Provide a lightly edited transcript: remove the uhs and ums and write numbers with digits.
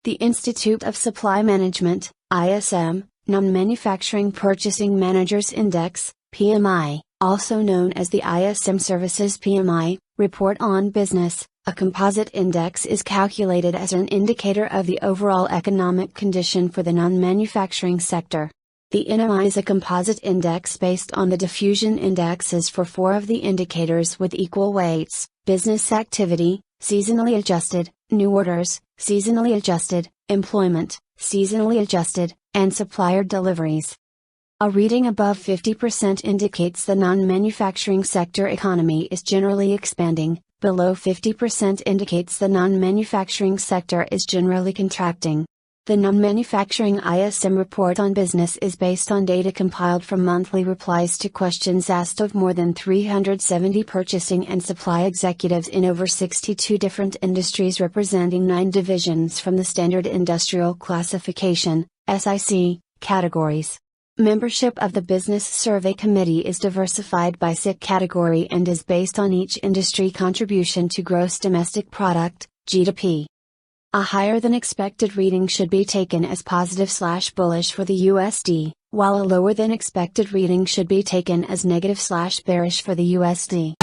The Institute of Supply Management, ISM, Non-Manufacturing Purchasing Managers Index, PMI, also known as the ISM Services PMI, report on business. A composite index is calculated as an indicator of the overall economic condition for the non-manufacturing sector. The NMI is a composite index based on the diffusion indexes for 4 of the indicators with equal weights: business activity, seasonally adjusted, new orders, seasonally adjusted, employment, seasonally adjusted, and supplier deliveries. A reading above 50% indicates the non-manufacturing sector economy is generally expanding, below 50% indicates the non-manufacturing sector is generally contracting. The non-manufacturing ISM report on business is based on data compiled from monthly replies to questions asked of more than 370 purchasing and supply executives in over 62 different industries representing 9 divisions from the Standard Industrial Classification, SIC, categories. Membership of the Business Survey Committee is diversified by SIC category and is based on each industry contribution to gross domestic product, GDP. A higher than expected reading should be taken as positive/bullish for the USD, while a lower than expected reading should be taken as negative/bearish for the USD.